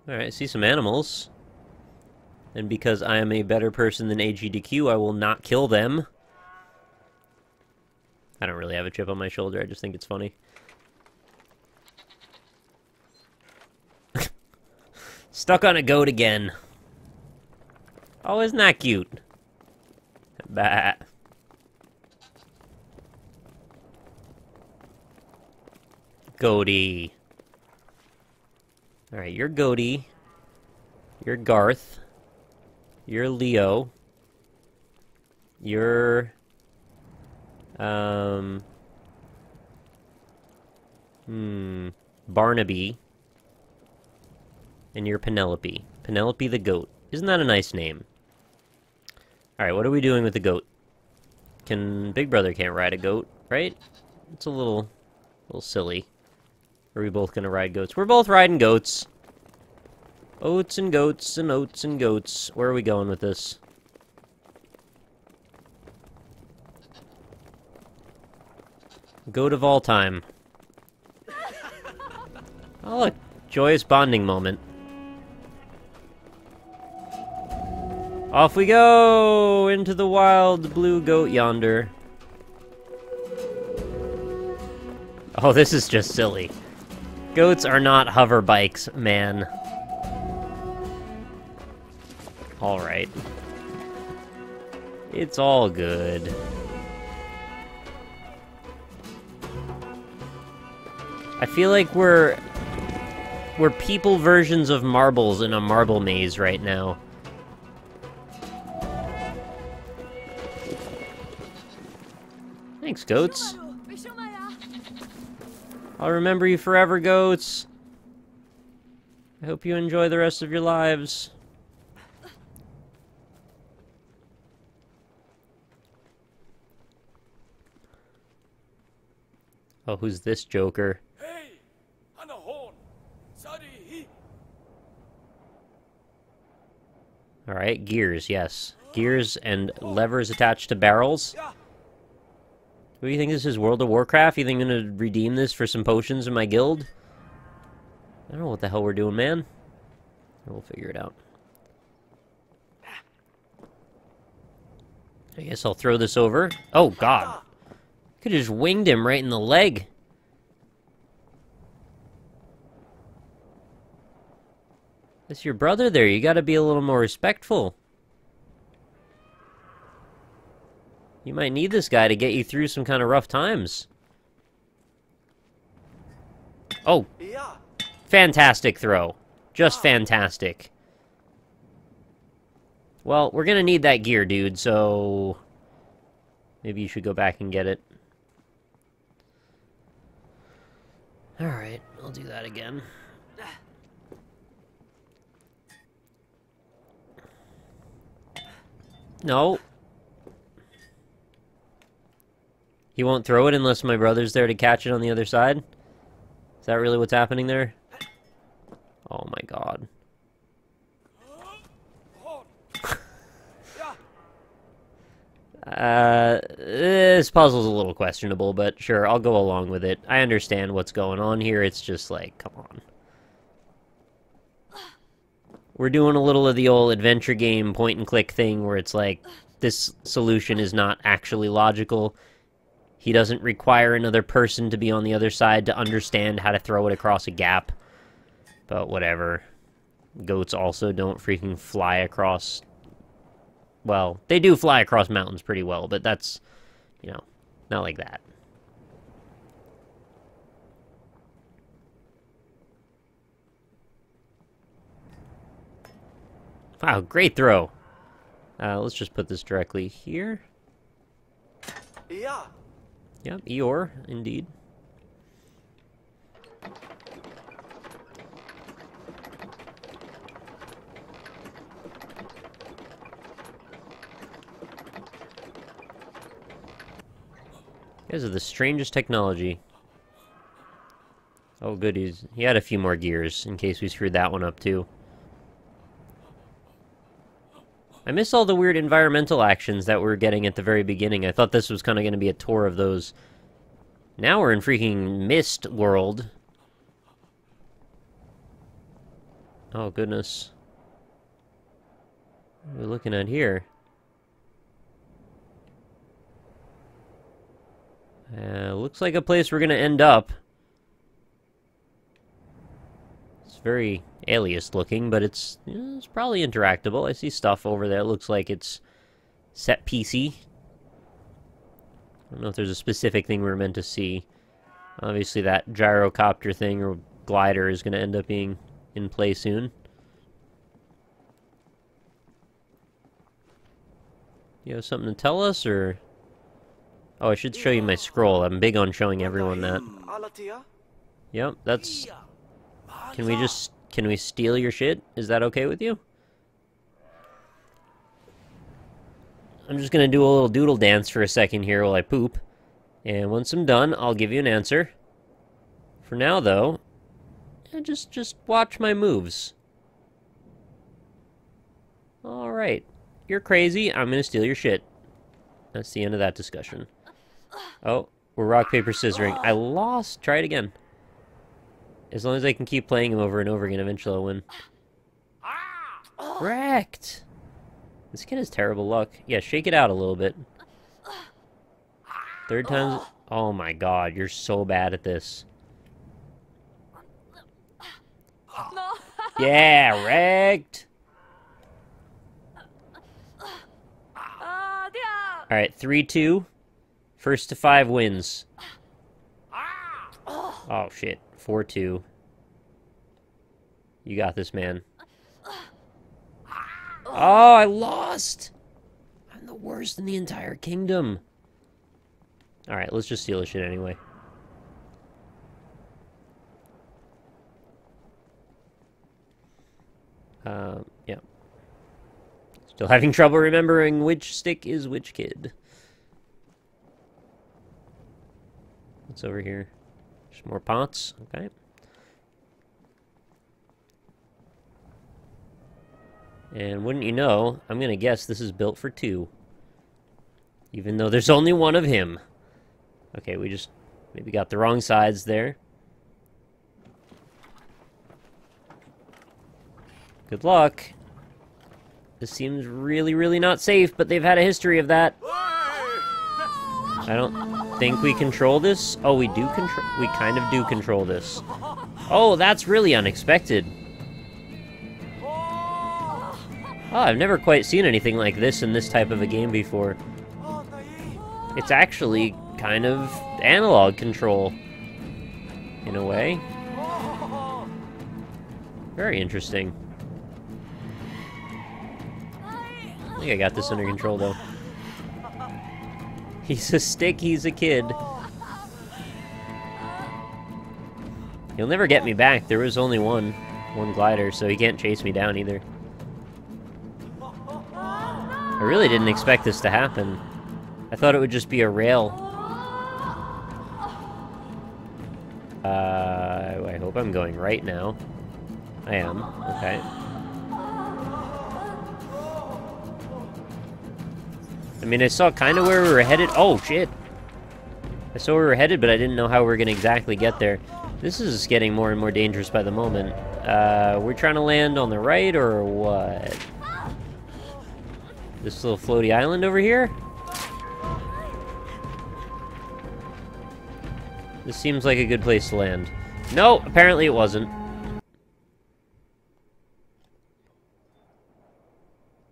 Alright, I see some animals. And because I am a better person than AGDQ, I will not kill them. I don't really have a chip on my shoulder, I just think it's funny. Stuck on a goat again. Oh, isn't that cute? Bah. Goaty. Alright, you're Goaty. You're Garth. You're Leo. You're... Barnaby. And you're Penelope. Penelope the goat. Isn't that a nice name? Alright, what are we doing with the goat? Big Brother can't ride a goat, right? It's a little silly. Are we both gonna ride goats? We're both riding goats. Oats and goats and oats and goats. Where are we going with this? Goat of all time. Oh, look. Joyous bonding moment. Off we go! Into the wild blue goat yonder. Oh, this is just silly. Goats are not hover bikes, man. Alright. It's all good. I feel like we're people versions of marbles in a marble maze right now. Thanks, goats. I'll remember you forever, goats. I hope you enjoy the rest of your lives. Oh, who's this joker? Hey, on a horn. Sorry, he. Alright, gears, yes. Gears and levers attached to barrels. What do you think this is, World of Warcraft? You think I'm gonna redeem this for some potions in my guild? I don't know what the hell we're doing, man. We'll figure it out. I guess I'll throw this over. Oh, God. Could have just winged him right in the leg. That's your brother there. You gotta be a little more respectful. You might need this guy to get you through some kind of rough times. Oh. Fantastic throw. Just fantastic. Well, we're gonna need that gear, dude, so... maybe you should go back and get it. Alright, I'll do that again. No. He won't throw it unless my brother's there to catch it on the other side? Is that really what's happening there? Oh my god. This puzzle's a little questionable, but sure, I'll go along with it. I understand what's going on here, it's just like, come on. We're doing a little of the old adventure game point-and-click thing where it's like, this solution is not actually logical. He doesn't require another person to be on the other side to understand how to throw it across a gap. But whatever. Goats also don't freaking fly across... well, they do fly across mountains pretty well, but that's, you know, not like that. Wow, great throw. Let's just put this directly here. Yeah. Yep, Eeyore, indeed. You guys are the strangest technology. Oh, good, he had a few more gears, in case we screwed that one up, too. I miss all the weird environmental actions that we're getting at the very beginning. I thought this was kind of going to be a tour of those. Now we're in freaking Mist World. Oh, goodness. What are we looking at here? Looks like a place we're gonna end up. It's very alias looking, but it's probably interactable. I see stuff over there. It looks like it's set piecey. I don't know if there's a specific thing we're meant to see. Obviously that gyrocopter thing or glider is gonna end up being in play soon. You have something to tell us, or... Oh, I should show you my scroll. I'm big on showing everyone that. Yep, that's... Can we steal your shit? Is that okay with you? I'm just gonna do a little doodle dance for a second here while I poop. And once I'm done, I'll give you an answer. For now, though, just watch my moves. Alright. You're crazy, I'm gonna steal your shit. That's the end of that discussion. Oh, we're rock, paper, scissoring. I lost. Try it again. As long as I can keep playing him over and over again, eventually I'll win. Wrecked! This kid has terrible luck. Yeah, shake it out a little bit. Third time's... Oh my god, you're so bad at this. Yeah, wrecked! Alright, 3-2. First to 5 wins. Oh shit, 4-2. You got this, man. Oh, I lost! I'm the worst in the entire kingdom. Alright, let's just steal this shit anyway. Yeah. Still having trouble remembering which stick is which kid. What's over here? Just more pots, okay. And wouldn't you know, I'm gonna guess this is built for 2. Even though there's only one of him. Okay, we just maybe got the wrong sides there. Good luck. This seems really, really not safe, but they've had a history of that. I don't think we control this. Oh, we do control. We kind of do control this. Oh, that's really unexpected. Oh, I've never quite seen anything like this in this type of a game before. It's actually kind of analog control, in a way. Very interesting. I think I got this under control, though. He's a stick, he's a kid. He'll never get me back. There was only one glider, so he can't chase me down either. I really didn't expect this to happen. I thought it would just be a rail. I hope I'm going right now. I am. Okay. I mean, I saw kind of where we were headed. Oh, shit. I saw where we were headed, but I didn't know how we were going to exactly get there. This is getting more and more dangerous by the moment. We're trying to land on the right, or what? This little floaty island over here? This seems like a good place to land. No, apparently it wasn't.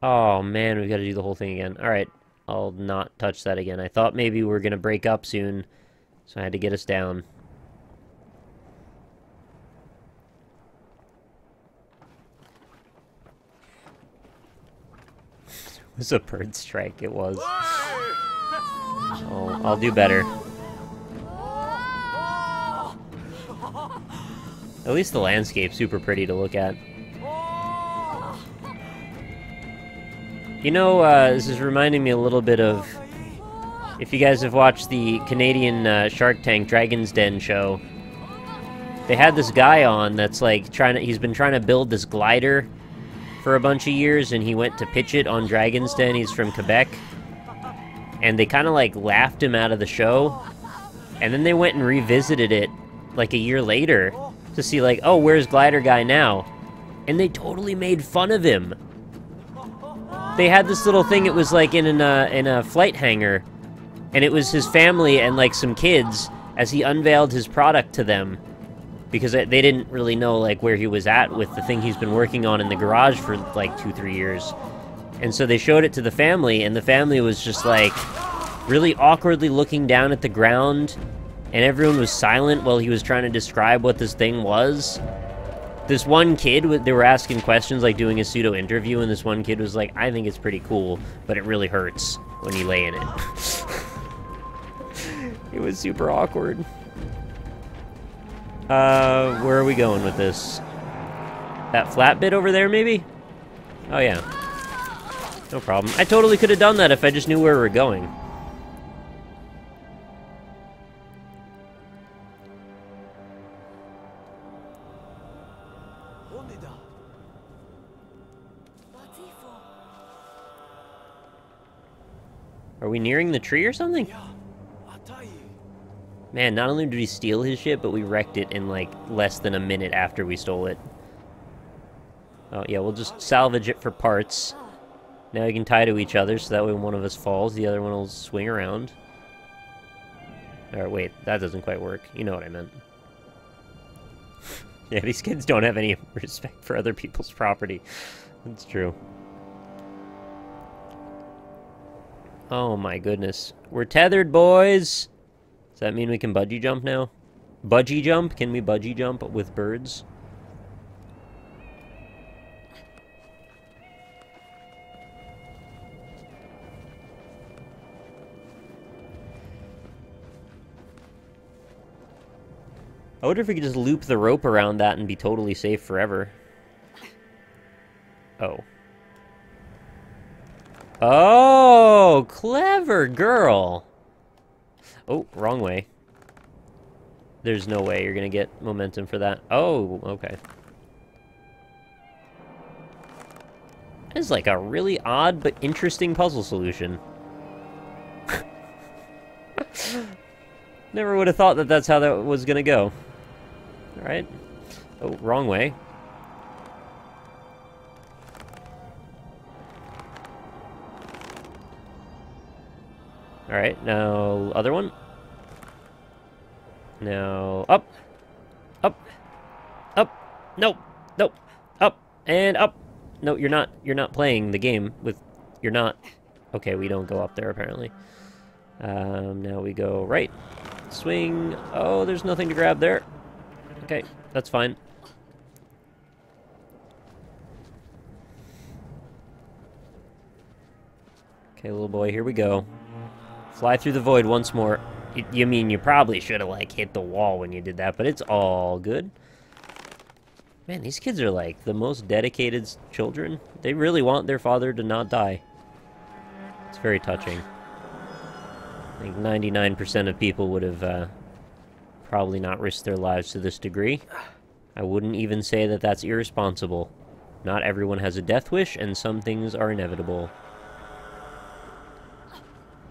Oh, man, we've got to do the whole thing again. Alright. I'll not touch that again. I thought maybe we were going to break up soon, so I had to get us down. It was a bird strike, it was. Oh, I'll do better. At least the landscape's super pretty to look at. You know, this is reminding me a little bit of... If you guys have watched the Canadian Shark Tank Dragon's Den show, they had this guy on that's like he's been trying to build this glider for a bunch of years, and he went to pitch it on Dragon's Den. He's from Quebec. And they kind of like laughed him out of the show. And then they went and revisited it like a year later to see like, oh, where's Glider Guy now? And they totally made fun of him. They had this little thing, it was like in a flight hangar, and it was his family and like some kids as he unveiled his product to them, because they didn't really know like where he was at with the thing he's been working on in the garage for like 2-3 years. And so they showed it to the family, and the family was just like really awkwardly looking down at the ground, and everyone was silent while he was trying to describe what this thing was. This one kid, they were asking questions, like doing a pseudo interview, and this one kid was like, I think it's pretty cool, but it really hurts when you lay in it. It was super awkward. Where are we going with this? That flat bit over there, maybe? Oh, yeah. No problem. I totally could have done that if I just knew where we were going. Are we nearing the tree or something? Man, not only did we steal his shit, but we wrecked it in, like, less than a minute after we stole it. Oh, yeah, we'll just salvage it for parts. Now we can tie to each other, so that way when one of us falls, the other one will swing around. Alright, wait, that doesn't quite work. You know what I meant. Yeah, these kids don't have any respect for other people's property. That's true. Oh my goodness. We're tethered, boys! Does that mean we can budgie jump now? Budgie jump? Can we budgie jump with birds? I wonder if we could just loop the rope around that and be totally safe forever. Oh. Oh, clever girl. Oh, wrong way. There's no way you're gonna get momentum for that. Oh, okay. It's like a really odd but interesting puzzle solution. Never would have thought that that's how that was gonna go. Alright. Oh, wrong way. Alright, now other one. Now up. Up. Up. Nope. Nope. Up. And up. No, you're not playing the game with... You're not... Okay, we don't go up there, apparently. Now we go right. Swing. Oh, there's nothing to grab there. Okay, that's fine. Okay, little boy, here we go. Fly through the void once more. You mean you probably should have, like, hit the wall when you did that, but it's all good. Man, these kids are, like, the most dedicated children. They really want their father to not die. It's very touching. I think 99% of people would have probably not risked their lives to this degree. I wouldn't even say that that's irresponsible. Not everyone has a death wish, and some things are inevitable.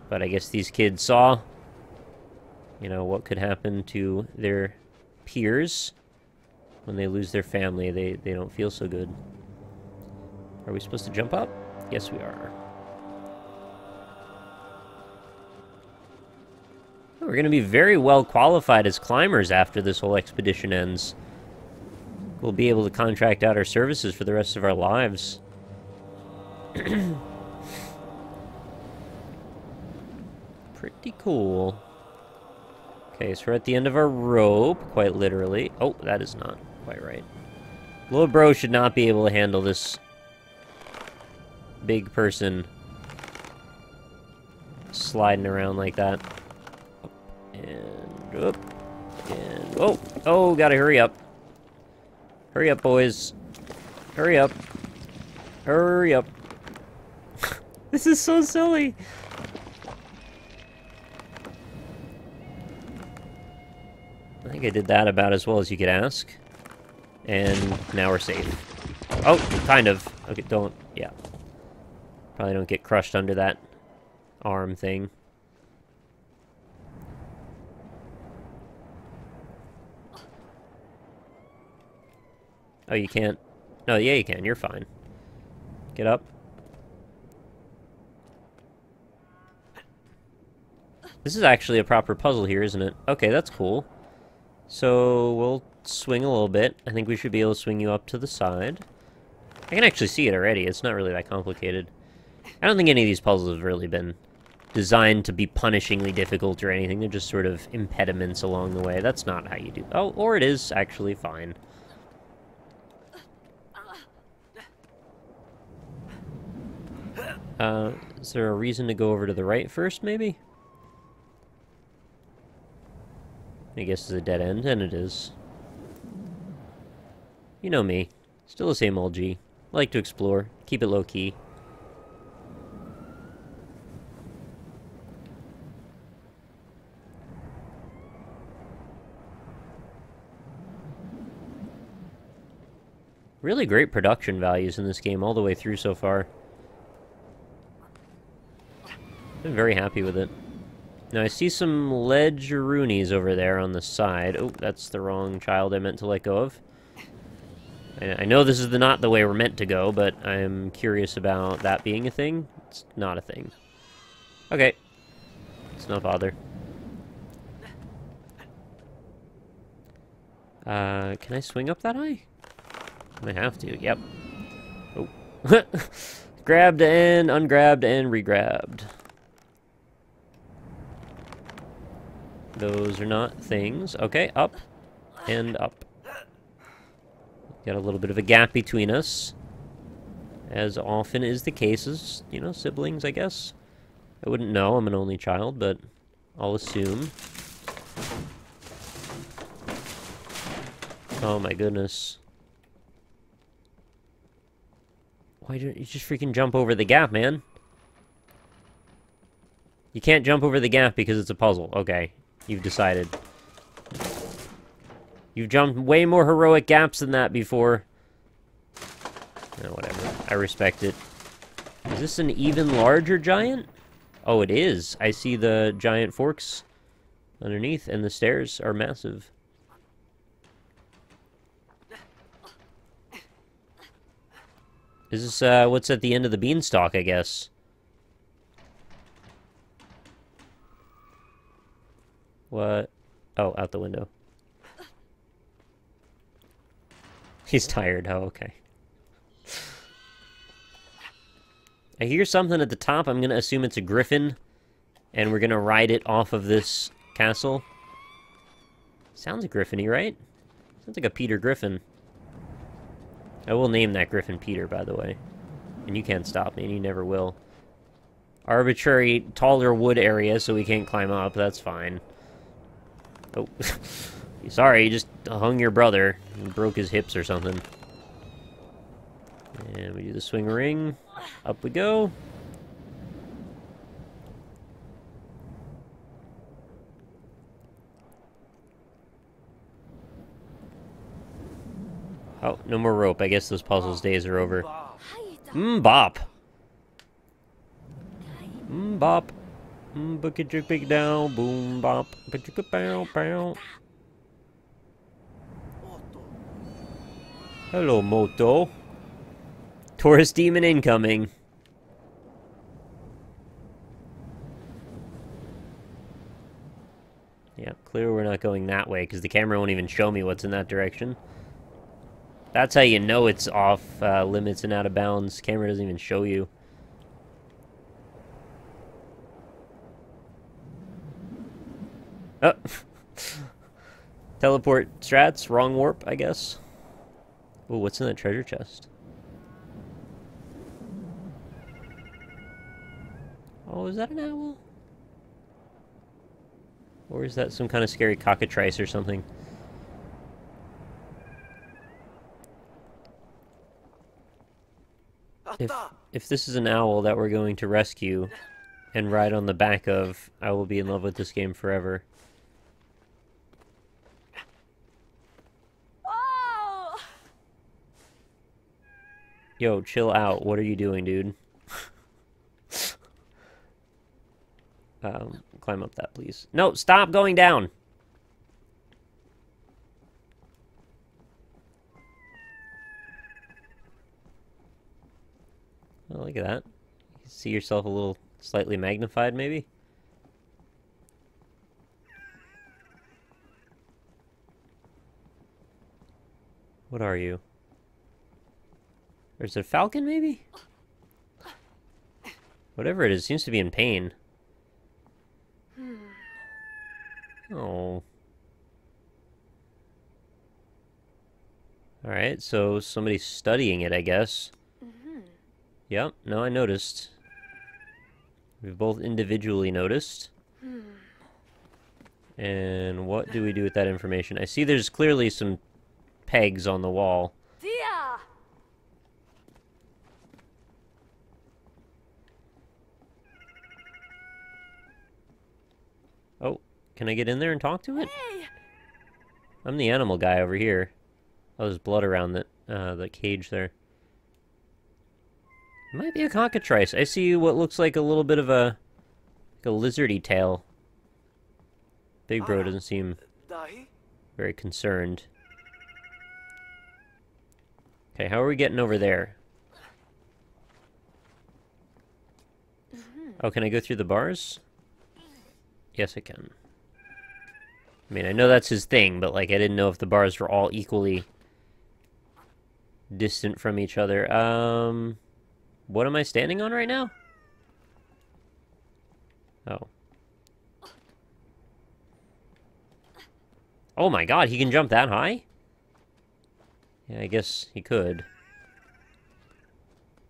But I guess these kids saw, you know, what could happen to their peers when they lose their family. They don't feel so good. Are we supposed to jump up? Yes, we are. We're going to be very well qualified as climbers after this whole expedition ends. We'll be able to contract out our services for the rest of our lives. Pretty cool. Okay, so we're at the end of our rope, quite literally. Oh, that is not quite right. Little bro should not be able to handle this big person sliding around like that. And up, and oh, gotta hurry up. Hurry up, boys. Hurry up. Hurry up. This is so silly. I think I did that about as well as you could ask. And now we're safe. Oh, kind of. Okay, don't, yeah. Probably don't get crushed under that arm thing. Oh, you can't? Oh, yeah, you can. You're fine. Get up. This is actually a proper puzzle here, isn't it? Okay, that's cool. So, we'll swing a little bit. I think we should be able to swing you up to the side. I can actually see it already. It's not really that complicated. I don't think any of these puzzles have really been designed to be punishingly difficult or anything. They're just sort of impediments along the way. That's not how you do... Oh, or it is actually fine. Is there a reason to go over to the right first, maybe? I guess it's a dead end, and it is. You know me. Still the same old G. Like to explore. Keep it low-key. Really great production values in this game all the way through so far. I'm very happy with it. Now I see some ledgeroonies over there on the side. Oh, that's the wrong child I meant to let go of. I know this is not the way we're meant to go, but I'm curious about that being a thing. It's not a thing. Okay. Let's not bother. Can I swing up that high? I might have to, yep. Oh. Grabbed and ungrabbed and regrabbed. Those are not things. Okay, up and up. Got a little bit of a gap between us. As often is the case, you know, siblings, I guess. I wouldn't know, I'm an only child, but I'll assume. Oh my goodness. Why don't you just freaking jump over the gap, man? You can't jump over the gap because it's a puzzle. Okay, you've decided. You've jumped way more heroic gaps than that before. Oh, whatever. I respect it. Is this an even larger giant? Oh, it is. I see the giant forks underneath, and the stairs are massive. Is this, what's at the end of the beanstalk, I guess? What? Oh, out the window. He's tired. Oh, okay. I hear something at the top. I'm gonna assume it's a griffin. And we're gonna ride it off of this castle. Sounds griffin-y, right? Sounds like a Peter Griffin. I will name that griffin Peter, by the way. And you can't stop me, and you never will. Arbitrary taller wood area, so we can't climb up. That's fine. Oh. Sorry, you just hung your brother. And broke his hips or something. And we do the swing ring. Up we go. Oh, no more rope. I guess those puzzles days are over. Bop. Bop. Bucket your big down. Boom bop. But you could bow bow. Hello, Moto. Tourist demon incoming. Yeah, clear we're not going that way, because the camera won't even show me what's in that direction. That's how you know it's off limits and out of bounds. Camera doesn't even show you. Oh. Teleport strats, wrong warp, I guess. Oh, what's in that treasure chest? Oh, is that an owl? Or is that some kind of scary cockatrice or something? If this is an owl that we're going to rescue and ride on the back of, I will be in love with this game forever. Oh! Yo, chill out. What are you doing, dude? Climb up that, please. No, stop going down! Oh, look at that. You can see yourself a little slightly magnified, maybe? What are you? Or is it a falcon, maybe? Whatever it is, seems to be in pain. Oh. Alright, so somebody's studying it, I guess. Yep, no, I noticed. We've both individually noticed. And what do we do with that information? I see there's clearly some pegs on the wall. Oh, can I get in there and talk to it? I'm the animal guy over here. Oh, there's blood around the cage there. It might be a cockatrice. I see what looks like a little bit of a lizardy tail. Big Bro doesn't seem very concerned. Okay, how are we getting over there? Oh, can I go through the bars? Yes, I can. I mean, I know that's his thing, but, like, I didn't know if the bars were all equally distant from each other. What am I standing on right now? Oh. Oh my god, he can jump that high? Yeah, I guess he could.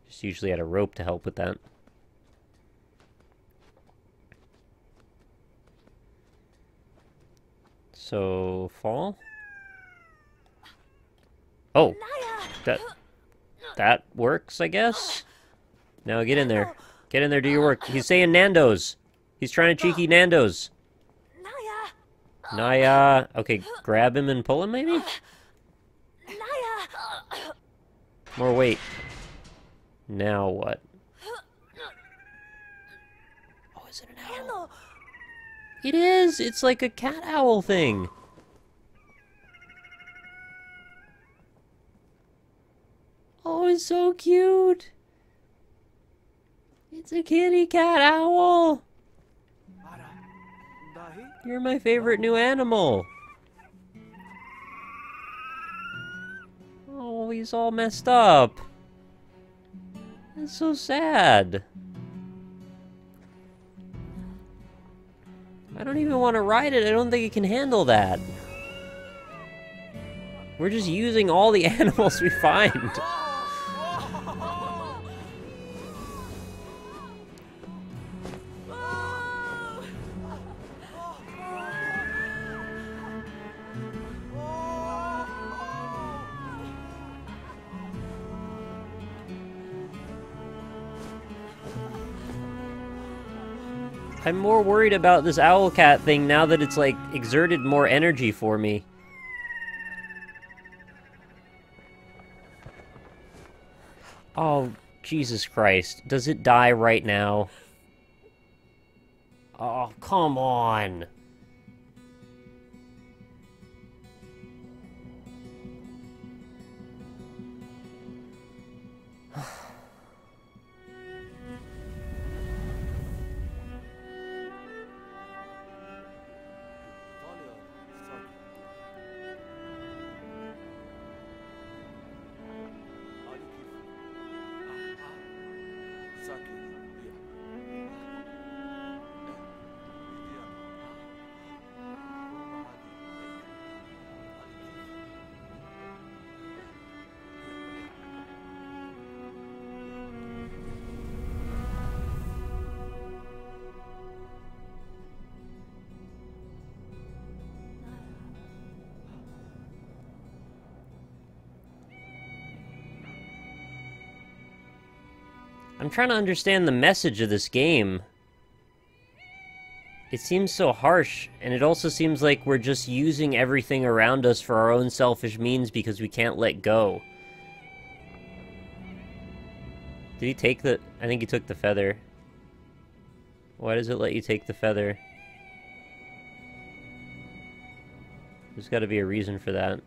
Just usually had a rope to help with that. So, fall? Oh! That works, I guess? Now get in there. Get in there, do your work. He's saying Nando's! He's trying to cheeky Nando's! Naya! Okay, grab him and pull him, maybe? More weight. Now what? Oh, is it an owl? It is! It's like a cat-owl thing! Oh, it's so cute! It's a kitty cat owl! You're my favorite new animal! Oh, he's all messed up! That's so sad! I don't even want to ride it, I don't think it can handle that! We're just using all the animals we find! I'm more worried about this owl cat thing now that it's, like, exerted more energy for me. Oh, Jesus Christ. Does it die right now? Oh, come on. I'm trying to understand the message of this game. It seems so harsh, and it also seems like we're just using everything around us for our own selfish means because we can't let go. Did he take the... I think he took the feather. Why does it let you take the feather? There's got to be a reason for that.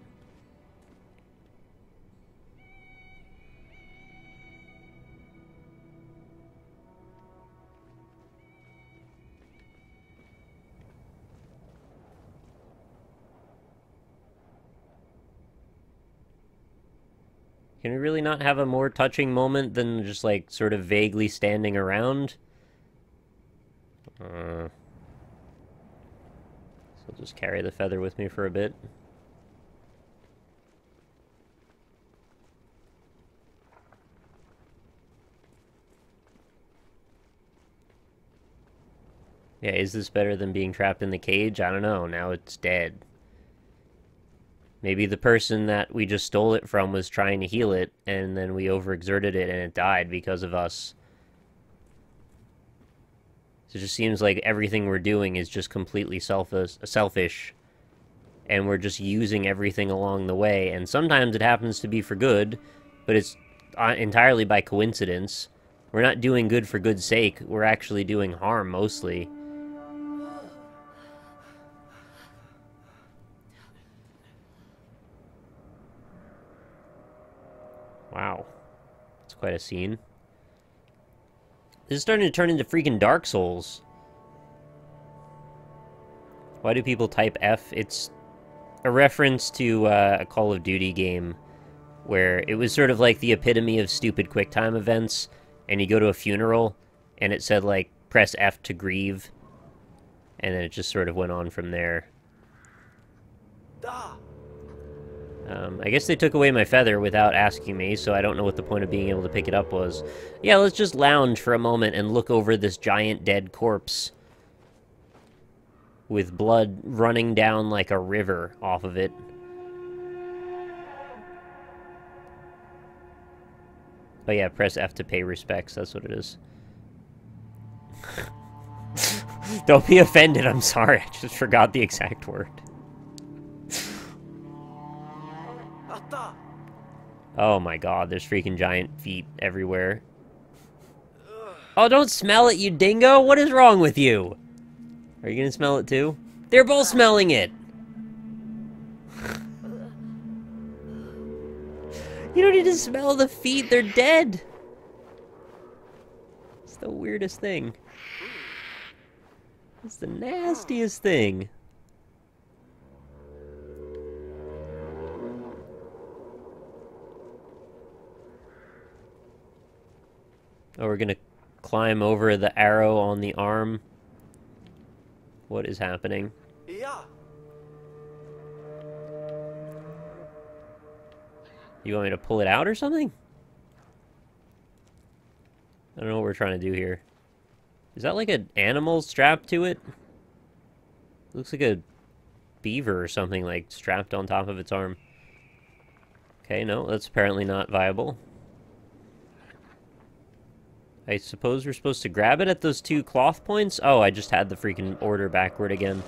Can we really not have a more touching moment than just, like, sort of vaguely standing around? So I'll just carry the feather with me for a bit. Yeah, is this better than being trapped in the cage? I don't know. Now it's dead. Maybe the person that we just stole it from was trying to heal it, and then we overexerted it and it died because of us. So it just seems like everything we're doing is just completely selfish, and we're just using everything along the way, and sometimes it happens to be for good, but it's entirely by coincidence. We're not doing good for good's sake, we're actually doing harm, mostly. Wow. It's quite a scene. This is starting to turn into freaking Dark Souls. Why do people type F? It's a reference to a Call of Duty game where it was sort of like the epitome of stupid QuickTime events, and you go to a funeral, and it said, like, press F to grieve, and then it just sort of went on from there. I guess they took away my feather without asking me, so I don't know what the point of being able to pick it up was. Yeah, let's just lounge for a moment and look over this giant dead corpse with blood running down like a river off of it. Oh yeah, press F to pay respects, that's what it is. Don't be offended, I'm sorry, I just forgot the exact word. Oh my god, there's freaking giant feet everywhere. Oh, don't smell it, you dingo! What is wrong with you? Are you gonna smell it too? They're both smelling it! You don't need to smell the feet, they're dead! It's the weirdest thing. It's the nastiest thing. Oh, we're gonna climb over the arrow on the arm. What is happening? Yeah. You want me to pull it out or something? I don't know what we're trying to do here. Is that like an animal strapped to it? Looks like a beaver or something, like, strapped on top of its arm. Okay, no, that's apparently not viable. I suppose we're supposed to grab it at those two cloth points? Oh, I just had the freaking order backward again.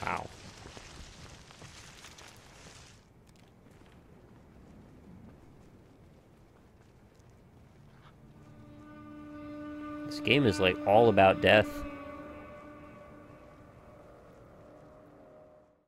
Wow. This game is, like, all about death.